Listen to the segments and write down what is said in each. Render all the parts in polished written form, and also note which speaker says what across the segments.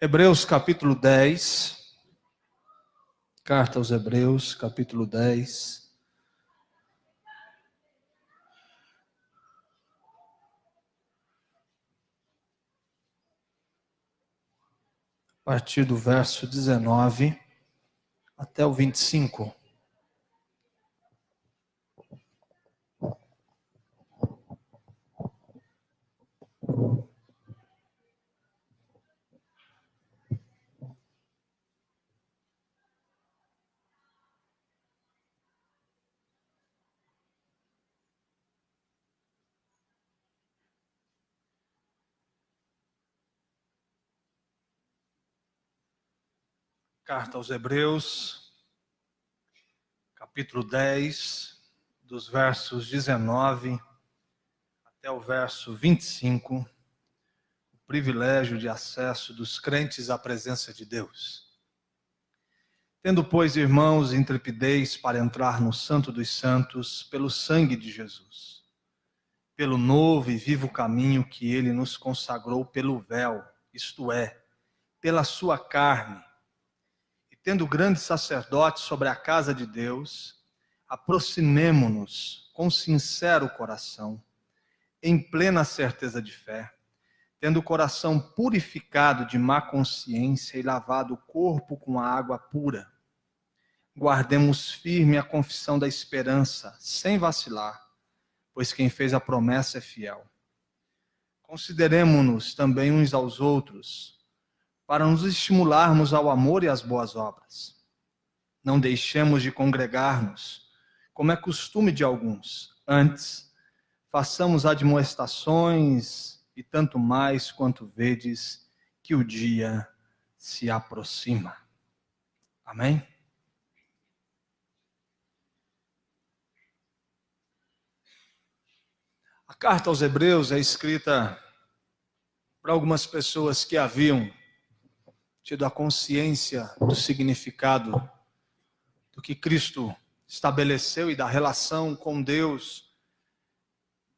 Speaker 1: Hebreus capítulo 10, carta aos Hebreus capítulo 10. A partir do verso 19 até o 25. Carta aos Hebreus, capítulo 10, dos versos 19 até o verso 25, o privilégio de acesso dos crentes à presença de Deus. Tendo, pois, irmãos, intrepidez para entrar no Santo dos Santos pelo sangue de Jesus, pelo novo e vivo caminho que ele nos consagrou pelo véu, isto é, pela sua carne, tendo grande sacerdote sobre a casa de Deus, aproximemo-nos com sincero coração, em plena certeza de fé, tendo o coração purificado de má consciência e lavado o corpo com a água pura. Guardemos firme a confissão da esperança, sem vacilar, pois quem fez a promessa é fiel. Consideremo-nos também uns aos outros, para nos estimularmos ao amor e às boas obras. Não deixemos de congregar-nos, como é costume de alguns. Antes, façamos admoestações, e tanto mais quanto vedes que o dia se aproxima. Amém? A carta aos Hebreus é escrita para algumas pessoas que haviam tido a consciência do significado do que Cristo estabeleceu e da relação com Deus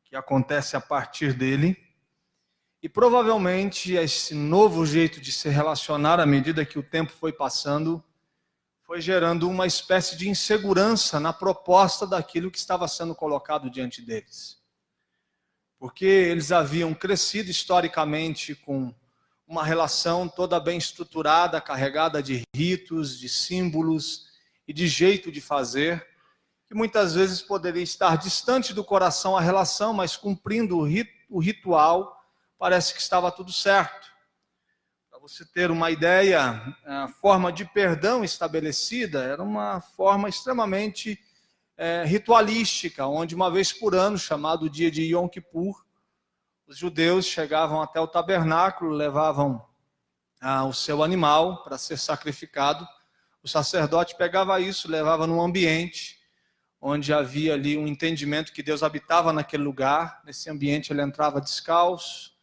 Speaker 1: que acontece a partir dele. E provavelmente esse novo jeito de se relacionar à medida que o tempo foi passando foi gerando uma espécie de insegurança na proposta daquilo que estava sendo colocado diante deles. Porque eles haviam crescido historicamente com uma relação toda bem estruturada, carregada de ritos, de símbolos e de jeito de fazer, que muitas vezes poderia estar distante do coração a relação, mas cumprindo o ritual, parece que estava tudo certo. Para você ter uma ideia, a forma de perdão estabelecida era uma forma extremamente ritualística, onde uma vez por ano, chamado o dia de Yom Kippur, os judeus chegavam até o tabernáculo, levavam o seu animal para ser sacrificado. O sacerdote pegava isso, levava num ambiente onde havia ali um entendimento que Deus habitava naquele lugar. Nesse ambiente ele entrava descalço,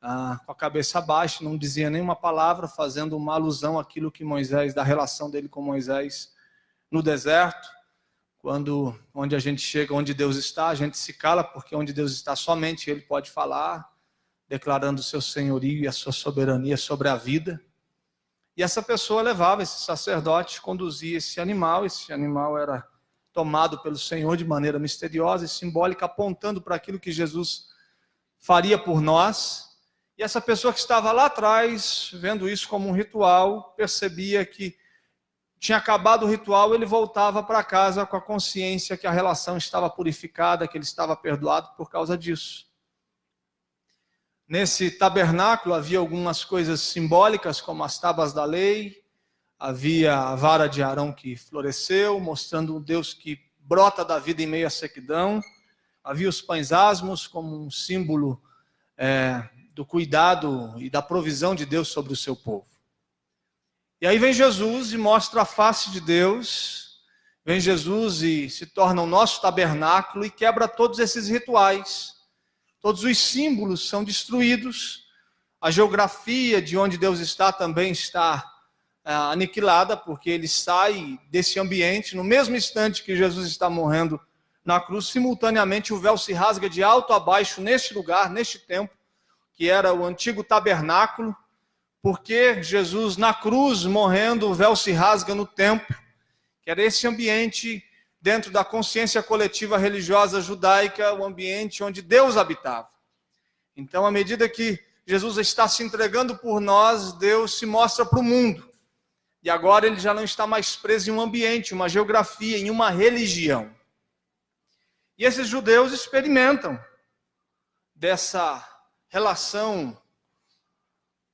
Speaker 1: com a cabeça baixa, não dizia nenhuma palavra, fazendo uma alusão àquilo que Moisés, da relação dele com Moisés no deserto. Onde a gente chega, onde Deus está, a gente se cala, porque onde Deus está somente Ele pode falar, declarando o seu senhorio e a sua soberania sobre a vida. E essa pessoa levava, esse sacerdote conduzia esse animal era tomado pelo Senhor de maneira misteriosa e simbólica, apontando para aquilo que Jesus faria por nós. E essa pessoa que estava lá atrás, vendo isso como um ritual, percebia que tinha acabado o ritual, ele voltava para casa com a consciência que a relação estava purificada, que ele estava perdoado por causa disso. Nesse tabernáculo havia algumas coisas simbólicas, como as tábuas da lei, havia a vara de Arão que floresceu, mostrando um Deus que brota da vida em meio à sequidão, havia os pães asmos como um símbolo do cuidado e da provisão de Deus sobre o seu povo. E aí vem Jesus e mostra a face de Deus, vem Jesus e se torna o nosso tabernáculo e quebra todos esses rituais. Todos os símbolos são destruídos, a geografia de onde Deus está também está aniquilada, porque ele sai desse ambiente, no mesmo instante que Jesus está morrendo na cruz, simultaneamente o véu se rasga de alto a baixo neste lugar, neste templo, que era o antigo tabernáculo, porque Jesus na cruz, morrendo, o véu se rasga no templo, que era esse ambiente dentro da consciência coletiva religiosa judaica, o ambiente onde Deus habitava. Então, à medida que Jesus está se entregando por nós, Deus se mostra para o mundo. E agora ele já não está mais preso em um ambiente, uma geografia, em uma religião. E esses judeus experimentam dessa relação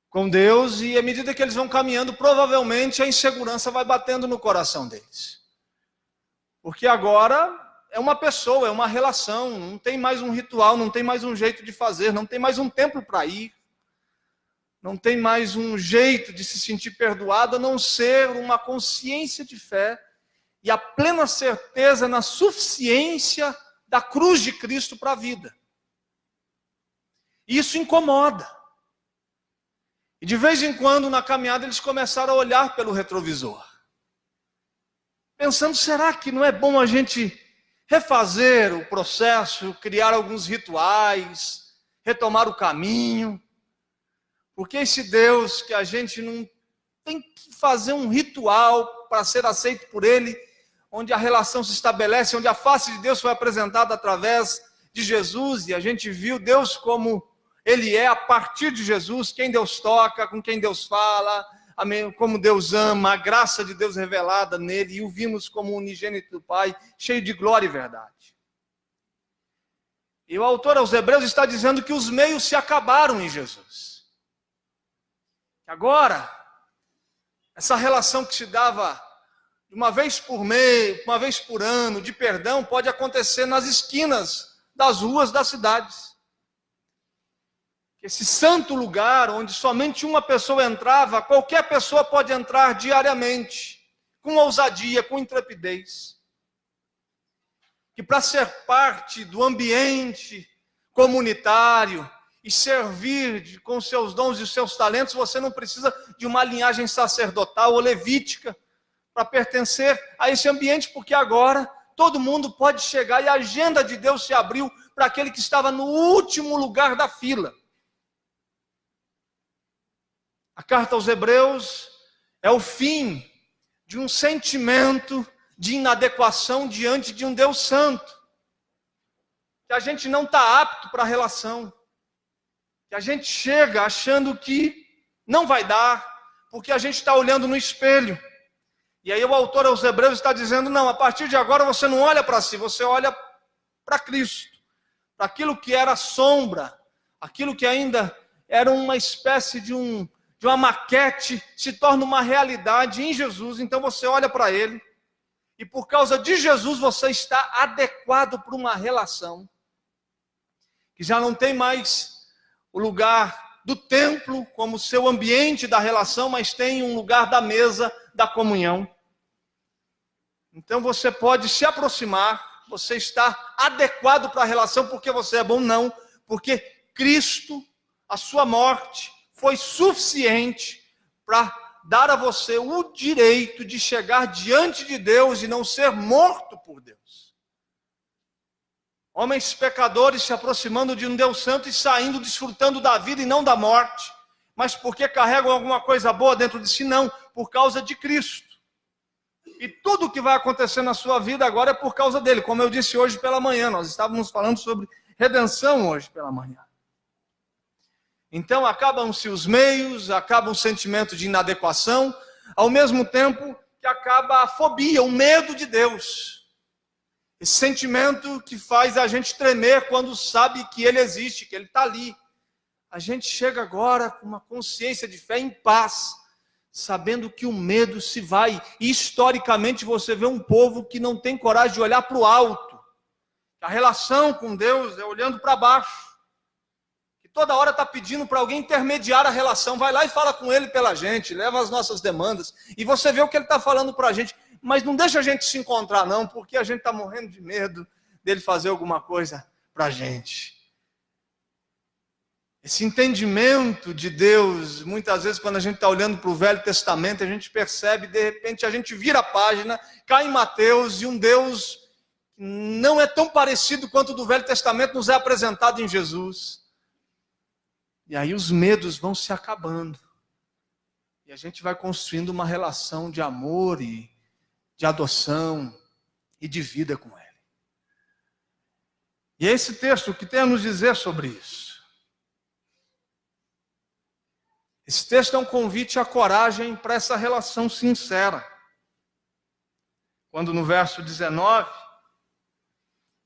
Speaker 1: com Deus, e à medida que eles vão caminhando, provavelmente a insegurança vai batendo no coração deles. Porque agora é uma pessoa, é uma relação, não tem mais um ritual, não tem mais um jeito de fazer, não tem mais um templo para ir, não tem mais um jeito de se sentir perdoado, a não ser uma consciência de fé e a plena certeza na suficiência da cruz de Cristo para a vida. Isso incomoda. E de vez em quando, na caminhada, eles começaram a olhar pelo retrovisor, pensando, será que não é bom a gente refazer o processo, criar alguns rituais, retomar o caminho? Porque esse Deus que a gente não tem que fazer um ritual para ser aceito por Ele, onde a relação se estabelece, onde a face de Deus foi apresentada através de Jesus, e a gente viu Deus como Ele é a partir de Jesus, quem Deus toca, com quem Deus fala, como Deus ama, a graça de Deus revelada nele, e o vimos como unigênito do Pai, cheio de glória e verdade. E o autor aos Hebreus está dizendo que os meios se acabaram em Jesus. Agora, essa relação que se dava uma vez por mês, uma vez por ano, de perdão, pode acontecer nas esquinas das ruas das cidades. Esse santo lugar onde somente uma pessoa entrava, qualquer pessoa pode entrar diariamente, com ousadia, com intrepidez. Que para ser parte do ambiente comunitário e servir com seus dons e seus talentos, você não precisa de uma linhagem sacerdotal ou levítica para pertencer a esse ambiente, porque agora todo mundo pode chegar e a agenda de Deus se abriu para aquele que estava no último lugar da fila. A carta aos Hebreus é o fim de um sentimento de inadequação diante de um Deus santo, que a gente não está apto para a relação, que a gente chega achando que não vai dar, porque a gente está olhando no espelho. E aí o autor aos Hebreus está dizendo, não, a partir de agora você não olha para si, você olha para Cristo, para aquilo que era sombra, aquilo que ainda era uma espécie de uma maquete, se torna uma realidade em Jesus. Então você olha para Ele, e por causa de Jesus você está adequado para uma relação, que já não tem mais o lugar do templo como seu ambiente da relação, mas tem um lugar da mesa da comunhão. Então você pode se aproximar, você está adequado para a relação, porque você é bom? Não, porque Cristo, a sua morte, foi suficiente para dar a você o direito de chegar diante de Deus e não ser morto por Deus. Homens pecadores se aproximando de um Deus santo e saindo, desfrutando da vida e não da morte. Mas porque carregam alguma coisa boa dentro de si? Não, por causa de Cristo. E tudo o que vai acontecer na sua vida agora é por causa dele. Como eu disse hoje pela manhã, nós estávamos falando sobre redenção hoje pela manhã. Então acabam-se os meios, acaba o sentimento de inadequação, ao mesmo tempo que acaba a fobia, o medo de Deus. Esse sentimento que faz a gente tremer quando sabe que Ele existe, que Ele está ali. A gente chega agora com uma consciência de fé em paz, sabendo que o medo se vai. E historicamente você vê um povo que não tem coragem de olhar para o alto. A relação com Deus é olhando para baixo. Que toda hora está pedindo para alguém intermediar a relação. Vai lá e fala com Ele pela gente, leva as nossas demandas. E você vê o que Ele está falando para a gente. Mas não deixa a gente se encontrar não, porque a gente está morrendo de medo dele fazer alguma coisa para a gente. Esse entendimento de Deus, muitas vezes quando a gente está olhando para o Velho Testamento, a gente percebe, de repente a gente vira a página, cai em Mateus, e um Deus que não é tão parecido quanto o do Velho Testamento nos é apresentado em Jesus. E aí os medos vão se acabando. E a gente vai construindo uma relação de amor e de adoção e de vida com Ele. E é esse texto que tem a nos dizer sobre isso. Esse texto é um convite à coragem para essa relação sincera. Quando no verso 19,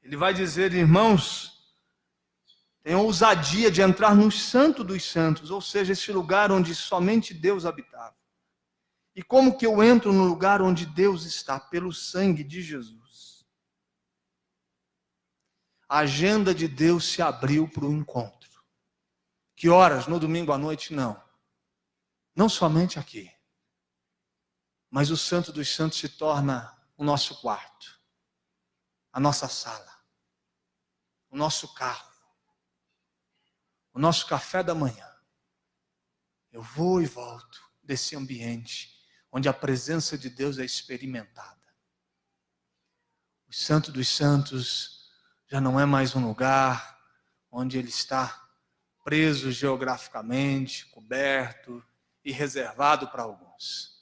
Speaker 1: ele vai dizer: irmãos, tenham ousadia de entrar no Santo dos Santos, ou seja, esse lugar onde somente Deus habitava. E como que eu entro no lugar onde Deus está? Pelo sangue de Jesus. A agenda de Deus se abriu para o encontro. Que horas? No domingo à noite? Não. Não somente aqui. Mas o Santo dos Santos se torna o nosso quarto, a nossa sala, o nosso carro, o nosso café da manhã. Eu vou e volto desse ambiente onde a presença de Deus é experimentada. O Santo dos Santos já não é mais um lugar onde ele está preso geograficamente, coberto e reservado para alguns.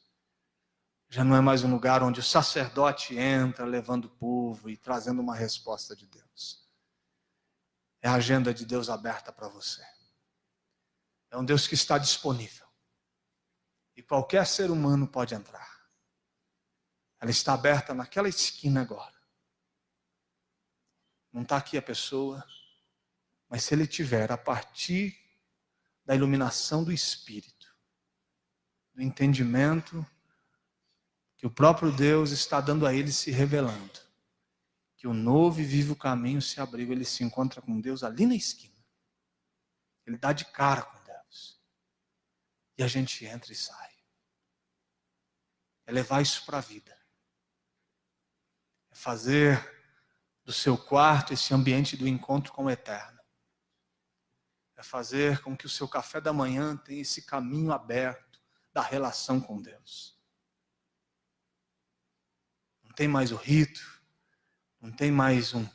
Speaker 1: Já não é mais um lugar onde o sacerdote entra levando o povo e trazendo uma resposta de Deus. É a agenda de Deus aberta para você. É um Deus que está disponível. E qualquer ser humano pode entrar. Ela está aberta naquela esquina agora. Não está aqui a pessoa, mas se ele tiver, a partir da iluminação do Espírito, do entendimento que o próprio Deus está dando a ele, se revelando, que o novo e vivo caminho se abriu, ele se encontra com Deus ali na esquina. Ele dá de cara com Deus. E a gente entra e sai. É levar isso para a vida. É fazer do seu quarto esse ambiente do encontro com o Eterno. É fazer com que o seu café da manhã tenha esse caminho aberto da relação com Deus. Não tem mais o rito, não tem mais um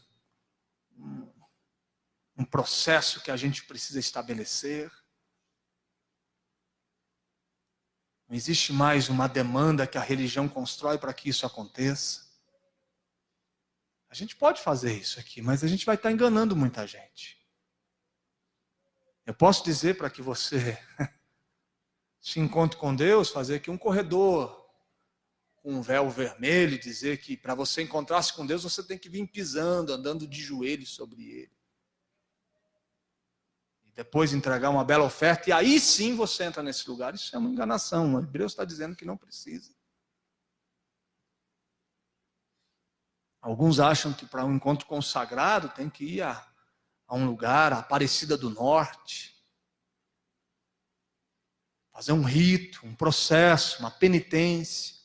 Speaker 1: processo que a gente precisa estabelecer. Não existe mais uma demanda que a religião constrói para que isso aconteça. A gente pode fazer isso aqui, mas a gente vai estar enganando muita gente. Eu posso dizer para que você se encontre com Deus, fazer aqui um corredor com um véu vermelho, dizer que para você encontrar-se com Deus, você tem que vir pisando, andando de joelhos sobre Ele. E depois entregar uma bela oferta, e aí sim você entra nesse lugar. Isso é uma enganação. O Hebreus está dizendo que não precisa. Alguns acham que para um encontro consagrado tem que ir a um lugar, a Aparecida do Norte, fazer um rito, um processo, uma penitência.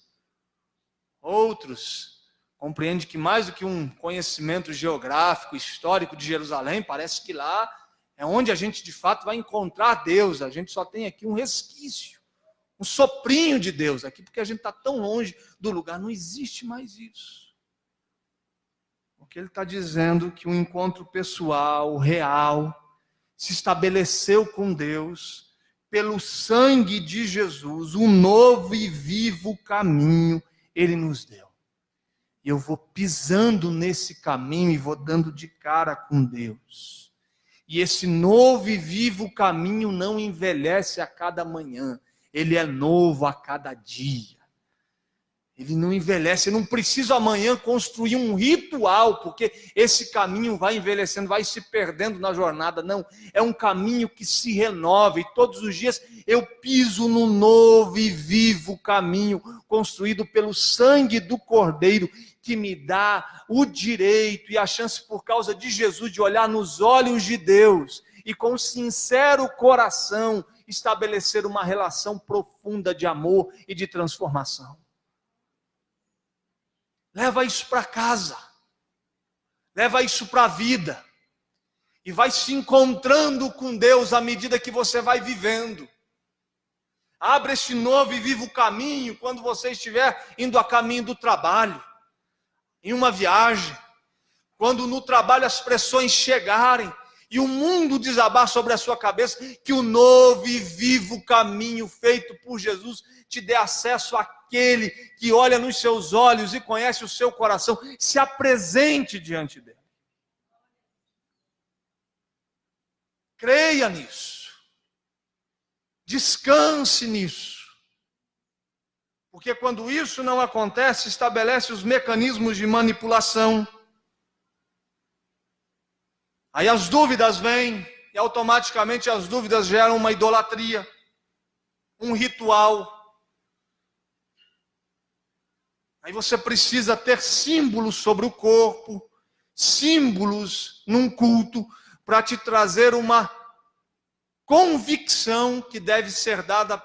Speaker 1: Outros compreendem que mais do que um conhecimento geográfico, histórico de Jerusalém, parece que lá é onde a gente de fato vai encontrar Deus. A gente só tem aqui um resquício, um soprinho de Deus aqui, porque a gente está tão longe do lugar. Não existe mais isso. O que ele está dizendo é que o encontro pessoal, real, se estabeleceu com Deus pelo sangue de Jesus, um novo e vivo caminho Ele nos deu. E eu vou pisando nesse caminho e vou dando de cara com Deus. E esse novo e vivo caminho não envelhece a cada manhã. Ele é novo a cada dia. Ele não envelhece. Eu não preciso amanhã construir um ritual, porque esse caminho vai envelhecendo, vai se perdendo na jornada. Não, é um caminho que se renova. E todos os dias eu piso no novo e vivo caminho, construído pelo sangue do Cordeiro, que me dá o direito e a chance, por causa de Jesus, de olhar nos olhos de Deus e com sincero coração estabelecer uma relação profunda de amor e de transformação. Leva isso para casa, leva isso para a vida, e vai se encontrando com Deus à medida que você vai vivendo. Abra este novo e vivo caminho quando você estiver indo a caminho do trabalho, em uma viagem, quando no trabalho as pressões chegarem, e o mundo desabar sobre a sua cabeça, que o novo e vivo caminho feito por Jesus te dê acesso àquele que olha nos seus olhos e conhece o seu coração. Se apresente diante dele. Creia nisso. Descanse nisso. Porque quando isso não acontece, estabelece os mecanismos de manipulação. Aí as dúvidas vêm, e automaticamente as dúvidas geram uma idolatria, um ritual. Aí você precisa ter símbolos sobre o corpo, símbolos num culto, para te trazer uma convicção que deve ser dada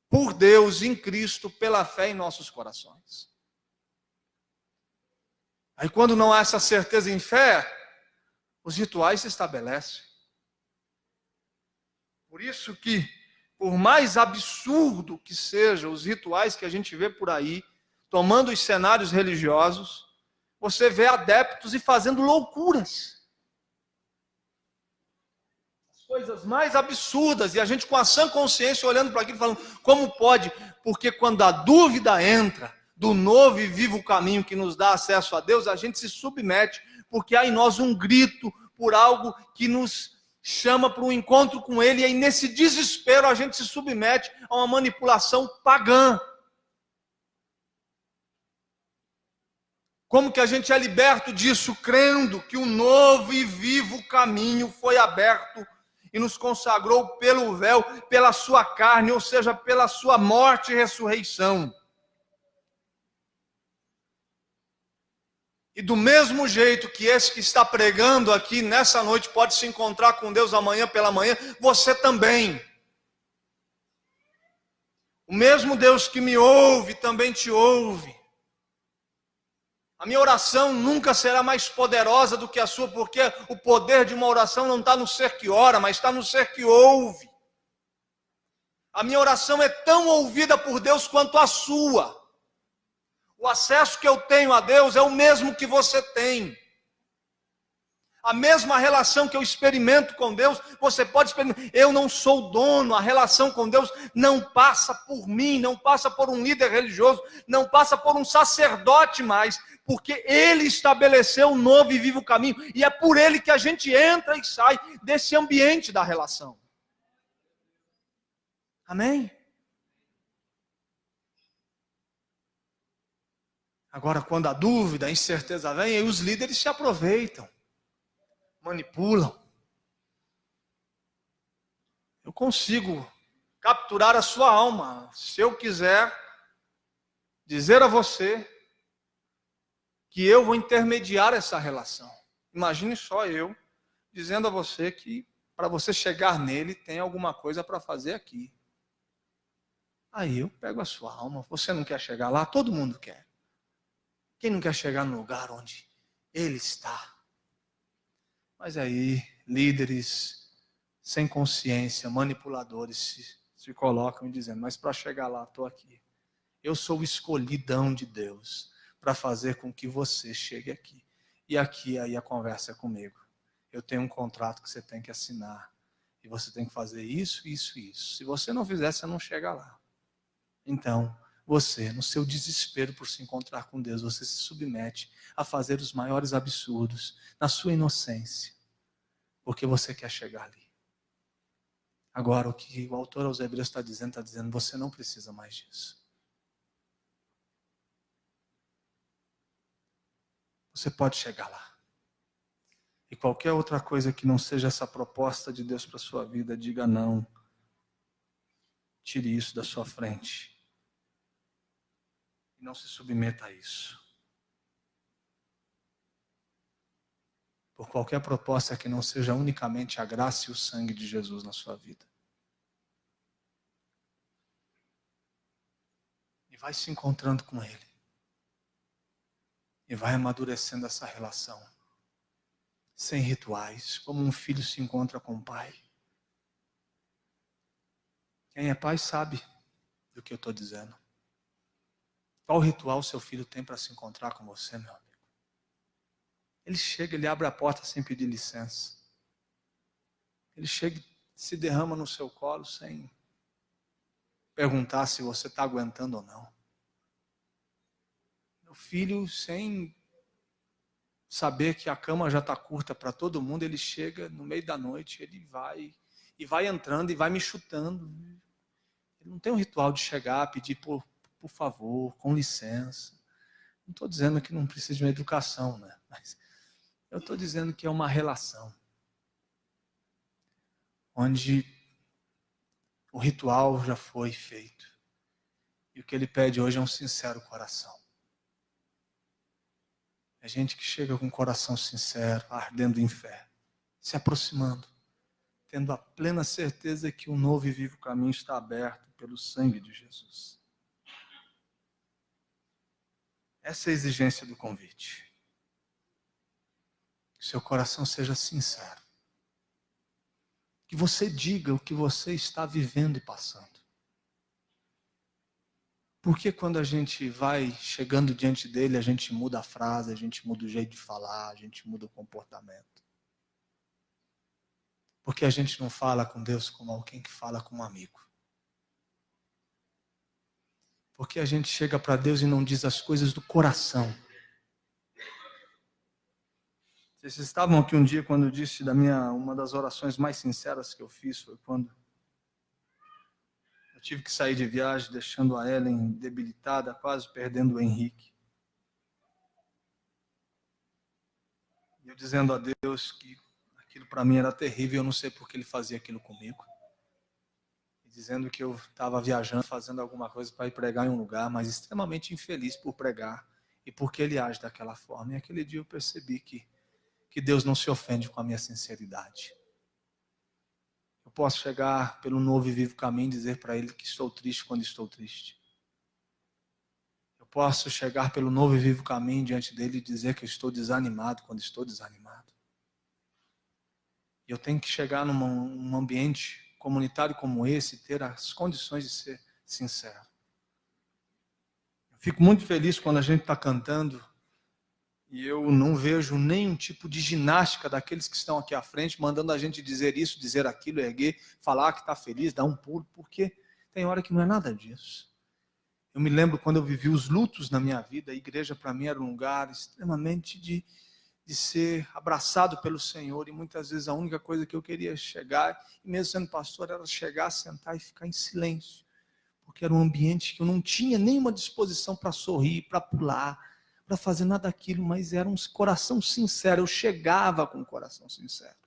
Speaker 1: por Deus em Cristo, pela fé em nossos corações. Aí quando não há essa certeza em fé, os rituais se estabelecem. Por isso que, por mais absurdo que sejam os rituais que a gente vê por aí, tomando os cenários religiosos, você vê adeptos e fazendo loucuras. As coisas mais absurdas, e a gente com a sã consciência olhando para aquilo, falando, como pode? Porque quando a dúvida entra do novo e vivo caminho que nos dá acesso a Deus, a gente se submete, porque há em nós um grito por algo que nos chama para um encontro com Ele, e aí nesse desespero a gente se submete a uma manipulação pagã. Como que a gente é liberto disso? Crendo que o novo e vivo caminho foi aberto e nos consagrou pelo véu, pela sua carne, ou seja, pela sua morte e ressurreição. E do mesmo jeito que esse que está pregando aqui nessa noite pode se encontrar com Deus amanhã pela manhã, você também. O mesmo Deus que me ouve também te ouve. A minha oração nunca será mais poderosa do que a sua, porque o poder de uma oração não está no ser que ora, mas está no ser que ouve. A minha oração é tão ouvida por Deus quanto a sua. O acesso que eu tenho a Deus é o mesmo que você tem. A mesma relação que eu experimento com Deus, você pode experimentar. Eu não sou dono, a relação com Deus não passa por mim, não passa por um líder religioso, não passa por um sacerdote mais, porque Ele estabeleceu um novo e vivo caminho, e é por Ele que a gente entra e sai desse ambiente da relação. Amém? Agora, quando a dúvida, a incerteza vem, aí os líderes se aproveitam, manipulam. Eu consigo capturar a sua alma, se eu quiser dizer a você que eu vou intermediar essa relação. Imagine só eu dizendo a você que para você chegar nele tem alguma coisa para fazer aqui. Aí eu pego a sua alma, você não quer chegar lá? Todo mundo quer. Quem não quer chegar no lugar onde ele está? Mas aí, líderes sem consciência, manipuladores, se colocam dizendo, mas para chegar lá, estou aqui. Eu sou o escolhidão de Deus para fazer com que você chegue aqui. E aqui, aí a conversa é comigo. Eu tenho um contrato que você tem que assinar. E você tem que fazer isso, isso e isso. Se você não fizer, você não chega lá. Então, você, no seu desespero por se encontrar com Deus, você se submete a fazer os maiores absurdos, na sua inocência, porque você quer chegar ali. Agora, o que o autor aos Hebreus está dizendo, você não precisa mais disso. Você pode chegar lá. E qualquer outra coisa que não seja essa proposta de Deus para a sua vida, diga não. Tire isso da sua frente. E não se submeta a isso. Por qualquer proposta que não seja unicamente a graça e o sangue de Jesus na sua vida. E vai se encontrando com Ele. E vai amadurecendo essa relação. Sem rituais, como um filho se encontra com o pai. Quem é pai sabe do que eu estou dizendo. Qual ritual seu filho tem para se encontrar com você, meu amigo? Ele chega, ele abre a porta sem pedir licença. Ele chega e se derrama no seu colo sem perguntar se você está aguentando ou não. Meu filho, sem saber que a cama já está curta para todo mundo, ele chega no meio da noite, ele vai entrando e vai me chutando. Ele não tem um ritual de chegar, pedir por favor, com licença. Não estou dizendo que não precisa de uma educação, né? Mas eu estou dizendo que é uma relação onde o ritual já foi feito. E o que ele pede hoje é um sincero coração. É gente que chega com um coração sincero, ardendo em fé, se aproximando, tendo a plena certeza que um novo e vivo caminho está aberto pelo sangue de Jesus. Essa é a exigência do convite. Que seu coração seja sincero. Que você diga o que você está vivendo e passando. Porque quando a gente vai chegando diante dele, a gente muda a frase, a gente muda o jeito de falar, a gente muda o comportamento. Porque a gente não fala com Deus como alguém que fala com um amigo. Porque a gente chega para Deus e não diz as coisas do coração. Vocês estavam aqui um dia quando eu disse uma das orações mais sinceras que eu fiz, foi quando eu tive que sair de viagem, deixando a Ellen debilitada, quase perdendo o Henrique. E eu dizendo a Deus que aquilo para mim era terrível, eu não sei por que ele fazia aquilo comigo. E dizendo que eu estava viajando, fazendo alguma coisa para ir pregar em um lugar, mas extremamente infeliz por pregar e porque ele age daquela forma. E aquele dia eu percebi que Deus não se ofende com a minha sinceridade. Eu posso chegar pelo novo e vivo caminho e dizer para ele que estou triste quando estou triste. Eu posso chegar pelo novo e vivo caminho diante dele e dizer que eu estou desanimado quando estou desanimado. E eu tenho que chegar num ambiente comunitário como esse e ter as condições de ser sincero. Eu fico muito feliz quando a gente está cantando e eu não vejo nenhum tipo de ginástica daqueles que estão aqui à frente, mandando a gente dizer isso, dizer aquilo, erguer, falar que está feliz, dar um pulo, porque tem hora que não é nada disso. Eu me lembro quando eu vivi os lutos na minha vida, a igreja para mim era um lugar extremamente de ser abraçado pelo Senhor, e muitas vezes a única coisa que eu queria chegar, e mesmo sendo pastor, era chegar, sentar e ficar em silêncio, porque era um ambiente que eu não tinha nenhuma disposição para sorrir, para pular, para fazer nada daquilo, mas era um coração sincero, eu chegava com um coração sincero.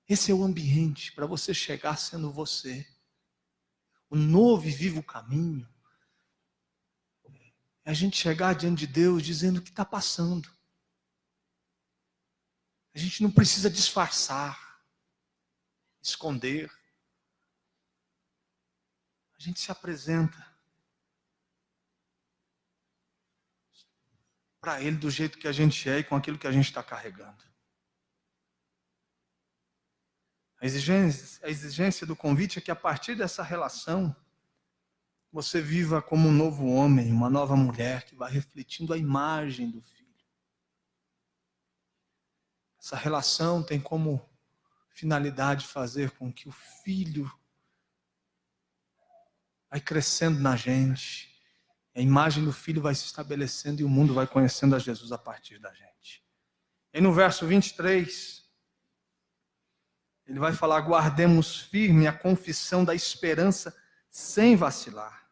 Speaker 1: Esse é o ambiente para você chegar sendo você. O novo e vivo caminho é a gente chegar diante de Deus dizendo o que está passando. A gente não precisa disfarçar, esconder. A gente se apresenta para Ele do jeito que a gente é e com aquilo que a gente está carregando. A exigência do convite é que a partir dessa relação, você viva como um novo homem, uma nova mulher, que vai refletindo a imagem do Filho. Essa relação tem como finalidade fazer com que o Filho vai crescendo na gente, a imagem do Filho vai se estabelecendo e o mundo vai conhecendo a Jesus a partir da gente. E no verso 23, ele vai falar: guardemos firme a confissão da esperança sem vacilar,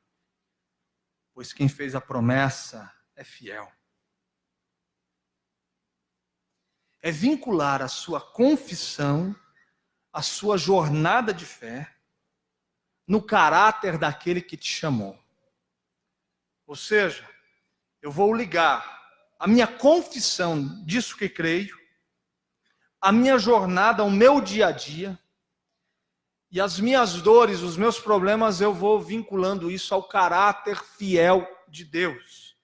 Speaker 1: pois quem fez a promessa é fiel. É vincular a sua confissão, a sua jornada de fé, no caráter daquele que te chamou. Ou seja, eu vou ligar a minha confissão disso que creio, a minha jornada, o meu dia a dia, e as minhas dores, os meus problemas, eu vou vinculando isso ao caráter fiel de Deus.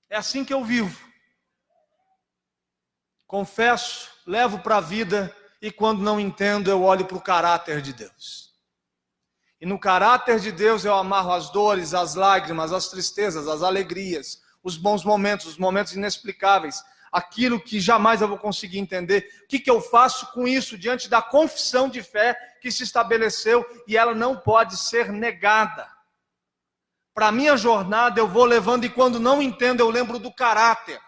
Speaker 1: É assim que eu vivo. Confesso, levo para a vida, e quando não entendo, eu olho para o caráter de Deus. E no caráter de Deus eu amarro as dores, as lágrimas, as tristezas, as alegrias, os bons momentos, os momentos inexplicáveis, aquilo que jamais eu vou conseguir entender. O que eu faço com isso diante da confissão de fé que se estabeleceu e ela não pode ser negada? Para a minha jornada eu vou levando e quando não entendo eu lembro do caráter.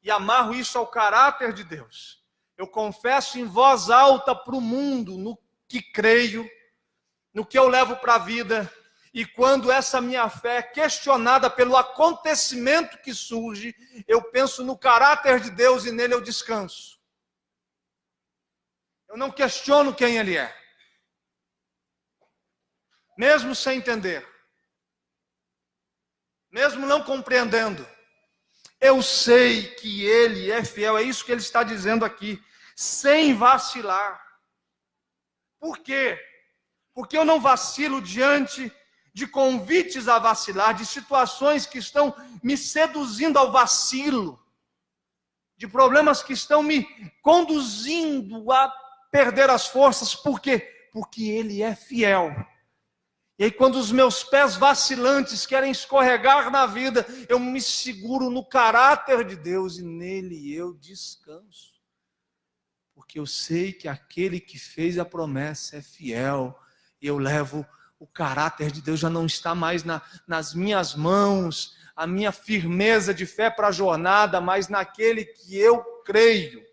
Speaker 1: E amarro isso ao caráter de Deus. Eu confesso em voz alta para o mundo no que creio, no que eu levo para a vida. E quando essa minha fé é questionada pelo acontecimento que surge, eu penso no caráter de Deus e nele eu descanso. Eu não questiono quem Ele é, mesmo sem entender, mesmo não compreendendo. Eu sei que Ele é fiel, é isso que Ele está dizendo aqui, sem vacilar. Por quê? Porque eu não vacilo diante de convites a vacilar, de situações que estão me seduzindo ao vacilo, de problemas que estão me conduzindo a perder as forças. Por quê? Porque Ele é fiel. E aí quando os meus pés vacilantes querem escorregar na vida, eu me seguro no caráter de Deus e nele eu descanso. Porque eu sei que aquele que fez a promessa é fiel. E eu levo o caráter de Deus, já não está mais nas minhas mãos, a minha firmeza de fé para a jornada, mas naquele que eu creio.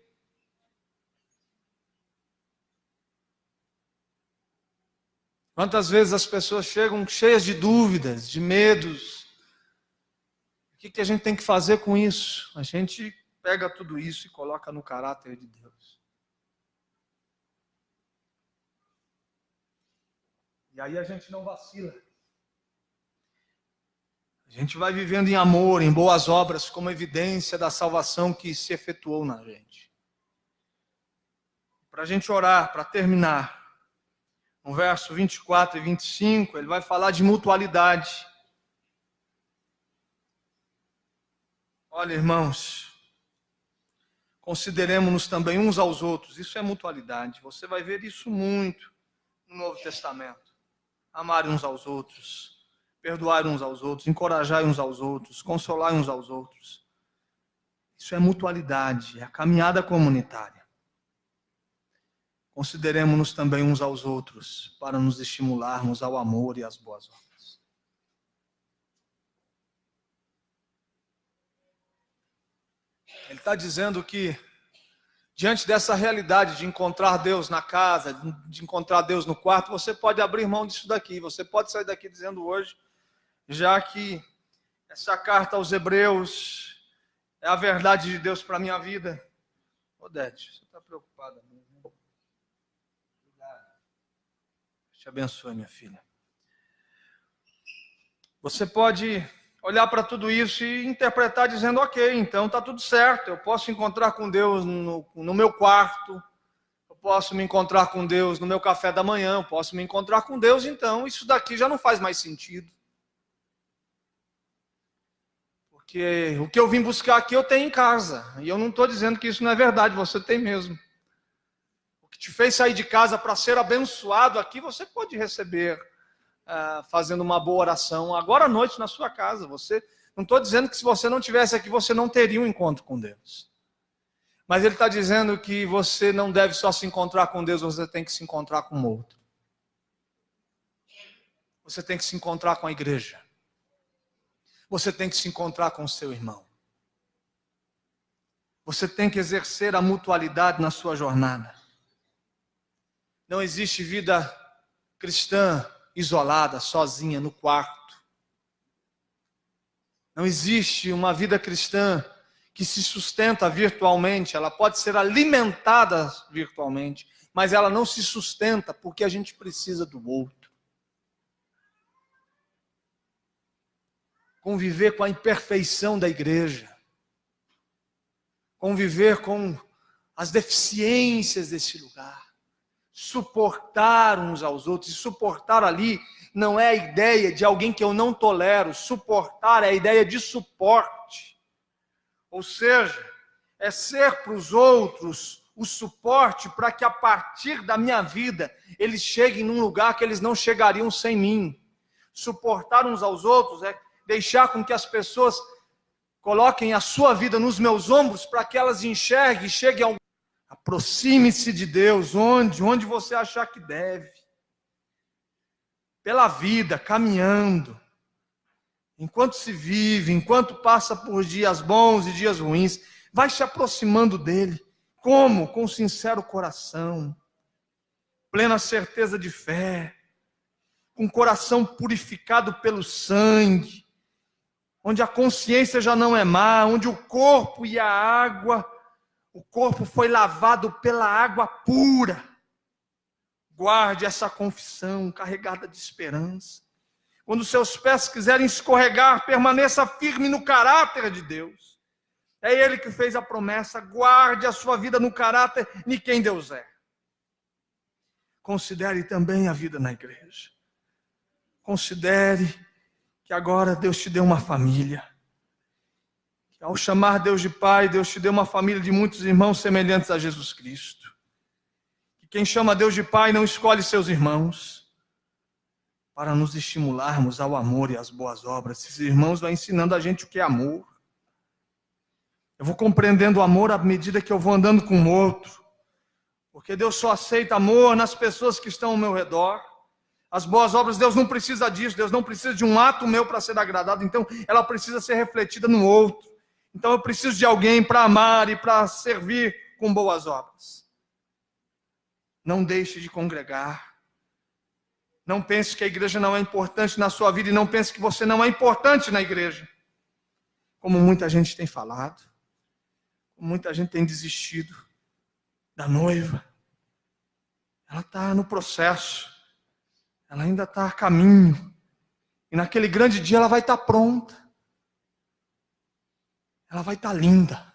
Speaker 1: Quantas vezes as pessoas chegam cheias de dúvidas, de medos. O que a gente tem que fazer com isso? A gente pega tudo isso e coloca no caráter de Deus. E aí a gente não vacila. A gente vai vivendo em amor, em boas obras, como evidência da salvação que se efetuou na gente. Para a gente orar, para terminar. No verso 24 e 25, ele vai falar de mutualidade. Olha, irmãos, consideremos-nos também uns aos outros. Isso é mutualidade. Você vai ver isso muito no Novo Testamento. Amar uns aos outros, perdoar uns aos outros, encorajar uns aos outros, consolar uns aos outros. Isso é mutualidade, é a caminhada comunitária. Consideremos-nos também uns aos outros, para nos estimularmos ao amor e às boas obras. Ele está dizendo que, diante dessa realidade de encontrar Deus na casa, de encontrar Deus no quarto, você pode abrir mão disso daqui. Você pode sair daqui dizendo hoje, já que essa carta aos Hebreus é a verdade de Deus para a minha vida. Odete, você está preocupada mesmo? Te abençoe, minha filha. Você pode olhar para tudo isso e interpretar dizendo, ok, então está tudo certo, eu posso encontrar com Deus no meu quarto, eu posso me encontrar com Deus no meu café da manhã, eu posso me encontrar com Deus, então isso daqui já não faz mais sentido. Porque o que eu vim buscar aqui eu tenho em casa, e eu não estou dizendo que isso não é verdade, você tem mesmo. Te fez sair de casa para ser abençoado aqui, você pode receber fazendo uma boa oração agora à noite na sua casa. Não estou dizendo que se você não tivesse aqui, você não teria um encontro com Deus. Mas ele está dizendo que você não deve só se encontrar com Deus, você tem que se encontrar com o outro. Você tem que se encontrar com a igreja. Você tem que se encontrar com o seu irmão. Você tem que exercer a mutualidade na sua jornada. Não existe vida cristã isolada, sozinha, no quarto. Não existe uma vida cristã que se sustenta virtualmente. Ela pode ser alimentada virtualmente, mas ela não se sustenta porque a gente precisa do outro. Conviver com a imperfeição da igreja. Conviver com as deficiências desse lugar. Suportar uns aos outros. E suportar ali não é a ideia de alguém que eu não tolero. Suportar é a ideia de suporte. Ou seja, é ser para os outros o suporte para que a partir da minha vida eles cheguem num lugar que eles não chegariam sem mim. Suportar uns aos outros é deixar com que as pessoas Coloquem a sua vida nos meus ombros para que elas enxerguem e cheguem ao... Aproxime-se de Deus, onde você achar que deve. Pela vida, caminhando. Enquanto se vive, enquanto passa por dias bons e dias ruins, vai se aproximando dele. Como? Com sincero coração, plena certeza de fé, com coração purificado pelo sangue, onde a consciência já não é má, onde o corpo e a água, o corpo foi lavado pela água pura. Guarde essa confissão carregada de esperança. Quando seus pés quiserem escorregar, permaneça firme no caráter de Deus. É Ele que fez a promessa, guarde a sua vida no caráter de quem Deus é. Considere também a vida na igreja. Considere que agora Deus te deu uma família. Que ao chamar Deus de Pai, Deus te deu uma família de muitos irmãos semelhantes a Jesus Cristo. Que quem chama Deus de Pai não escolhe seus irmãos, para nos estimularmos ao amor e às boas obras. Esses irmãos vão ensinando a gente o que é amor. Eu vou compreendendo o amor à medida que eu vou andando com o outro. Porque Deus só aceita amor nas pessoas que estão ao meu redor. As boas obras, Deus não precisa disso. Deus não precisa de um ato meu para ser agradado. Então, ela precisa ser refletida no outro. Então, eu preciso de alguém para amar e para servir com boas obras. Não deixe de congregar. Não pense que a igreja não é importante na sua vida e não pense que você não é importante na igreja. Como muita gente tem falado, como muita gente tem desistido da noiva. Ela está no processo, ela ainda está a caminho. E naquele grande dia ela vai estar pronta. Ela vai estar linda.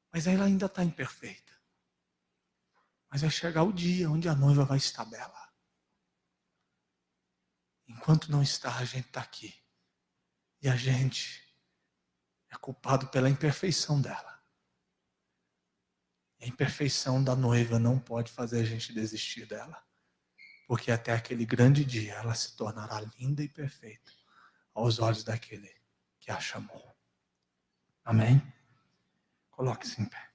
Speaker 1: Mas ela ainda está imperfeita. Mas vai chegar o dia onde a noiva vai estar bela. Enquanto não está, a gente está aqui. E a gente é culpado pela imperfeição dela. A imperfeição da noiva não pode fazer a gente desistir dela. Porque até aquele grande dia ela se tornará linda e perfeita aos olhos daquele que a chamou. Amém? Coloque-se em pé.